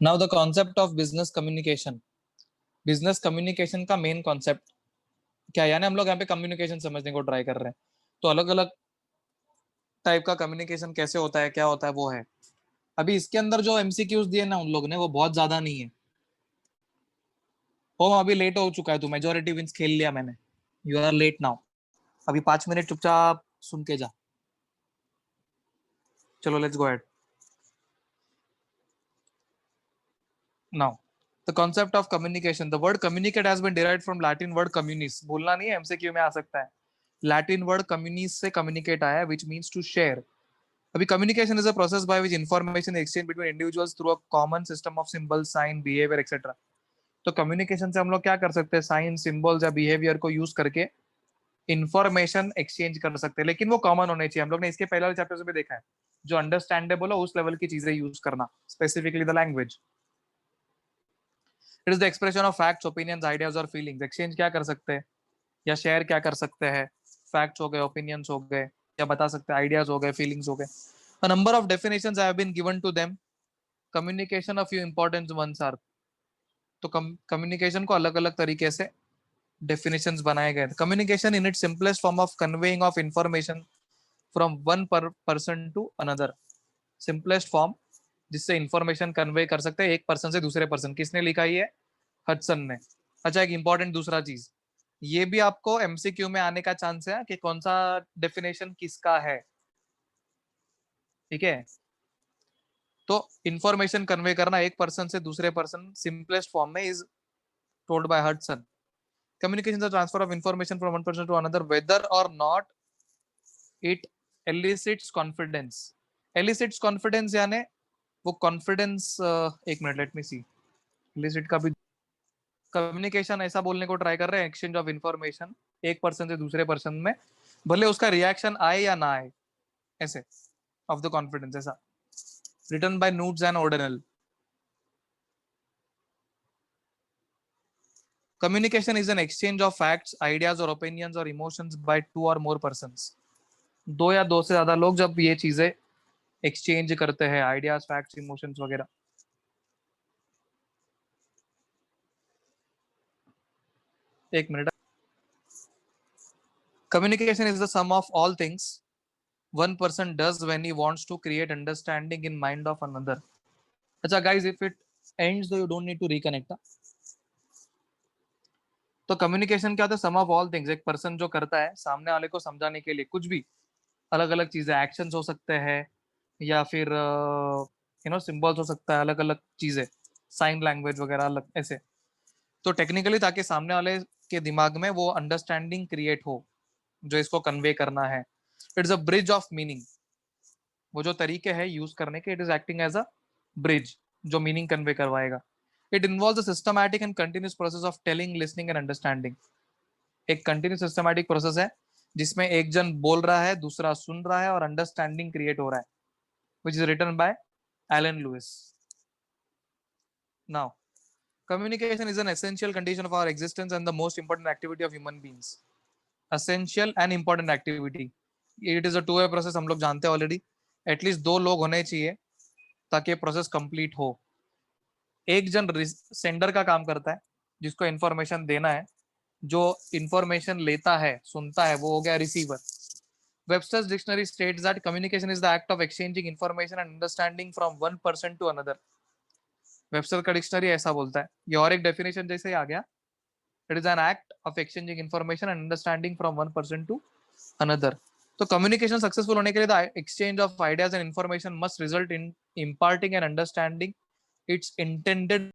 Now the concept of business communication. Business communication का main concept क्या है, यानी हम लोग यहाँ पे कम्युनिकेशन समझने को ट्राई कर रहे हैं। तो अलग अलग टाइप का कम्युनिकेशन कैसे होता है, क्या होता है, वो है। अभी इसके अंदर जो एमसीक्यूज दिए ना उन लोग ने, वो बहुत ज्यादा नहीं है। हो अभी लेट हो चुका है, तू मेजोरिटी विंस खेल लिया मैंने। You are late now. अभी 5 मिनट चुपचाप सुन के जा। चलो let's go head now. The concept of communication. The word communicate has been derived from Latin word communis. बोलना नहीं है, एमसीक्यू में आ सकता है। लैटिन वर्ड कम्युनिस से कम्युनिकेट आया है, विच मीन्स टू शेयर। अभी communication is a process by which information exchange between individuals through a common system of symbol, sign, behaviour etcetera. तो कम्युनिकेशन से हम लोग क्या कर सकते हैं, साइन, सिंबल्स या बिहेवियर को यूज करके इंफॉर्मेशन एक्सचेंज कर सकते हैं, लेकिन वो कॉमन होने चाहिए। हम लोग ने इसके पहले वाले चैप्टर में देखा है, जो अंडरस्टैंडेबल हो उस लेवल की चीजें यूज करना, specifically the language. It is the expression of facts, opinions, ideas और फीलिंग्स। एक्सचेंज क्या कर सकते हैं या शेयर क्या कर सकते हैं, फैक्ट्स हो गए, ओपिनियंस हो गए, या बता सकते हैं आइडियाज हो गए, फीलिंग्स हो गए। A number of definitions have been given to them. Communication of you important ones are. तो कम्युनिकेशन को अलग अलग तरीके से डेफिनेशंस बनाए गए। Communication in it simplest form of conveying of information from one person to another. Simplest form जिससे information convey कर सकते हैं एक पर्सन से दूसरे पर्सन। किसने लिखा ये? हडसन ने। अच्छा, एक इंपॉर्टेंट दूसरा चीज, ये भी आपको एमसीक्यू में आने का चांस है कि कौन सा डेफिनेशन किसका है। ठीक है, तो इंफॉर्मेशन कन्वे करना एक पर्सन से दूसरे पर्सन सिंपलेस्ट फॉर्म में is told by Hudson. Communication is the transfer of information from one person to another, whether or not it elicits confidence. Elicits confidence यानी वो कॉन्फिडेंस। एक मिनट, लेट मी सी। Illicit का भी communication ऐसा बोलने को try कर रहे हैं, एक्सचेंज ऑफ इंफॉर्मेशन एक पर्सन से दूसरे पर्सन में, भले उसका रिएक्शन आए या ना आए, ऐसे ऑफ द कॉन्फिडेंस, ऐसा। रिटन बाय नूट्स एंड ऑर्डिनल। Communication is an exchange of facts, ideas और ओपिनियंस और इमोशंस बाय टू और मोर पर्सन्स। दो या दो से ज्यादा लोग जब ये चीजें एक्सचेंज करते हैं, आइडियाज, फैक्ट्स, इमोशंस वगैरह। एक minute. Communication is the sum of all things one person does when he wants to create understanding in mind of another. अच्छा गाइस, इफ इट एंड्स तो you don't need to reconnect. तो communication क्या होता है? Sum of all things. एक person जो करता है सामने वाले को समझाने के लिए कुछ भी, अलग अलग चीजें, एक्शंस हो सकते हैं या फिर सिंबल्स हो सकता है, अलग अलग चीजें, साइन लैंग्वेज वगैरह अलग ऐसे। तो टेक्निकली ताकि सामने वाले के दिमाग में वो अंडरस्टैंडिंग क्रिएट हो जो इसको कन्वे करना है। It's a bridge of meaning. वो जो तरीके हैं यूज करने के, it is acting as a bridge जो मीनिंग कन्वे करवाएगा। It involve systematic and continuous process of telling, listening and understanding. एक कंटिन्यूस सिस्टमैटिक प्रोसेस है जिसमें एक जन बोल रहा है, दूसरा सुन रहा है और अंडरस्टैंडिंग क्रिएट हो रहा है, which is written by Allen Louis. Now, communication is an essential condition of our existence and the most important activity of human beings. Essential and important activity. It is a two-way process, हम लोग जानते हैं already. At least दो लोग होने चाहिए ताकि process complete हो। एक जन सेंडर का काम करता है जिसको इंफॉर्मेशन देना है, जो इंफॉर्मेशन लेता है, सुनता है, वो हो गया receiver. Webster's dictionary states that communication is the act of exchanging information and understanding from one person to another. Webster का डिक्शनरी ऐसा बोलता है। ये और एक डेफिनेशन जैसे ही आ गया, it is an act of exchanging information and understanding from one person to another. तो कम्युनिकेशन सक्सेसफुल होने के लिए the exchange of ideas and information must result in imparting and understanding its intended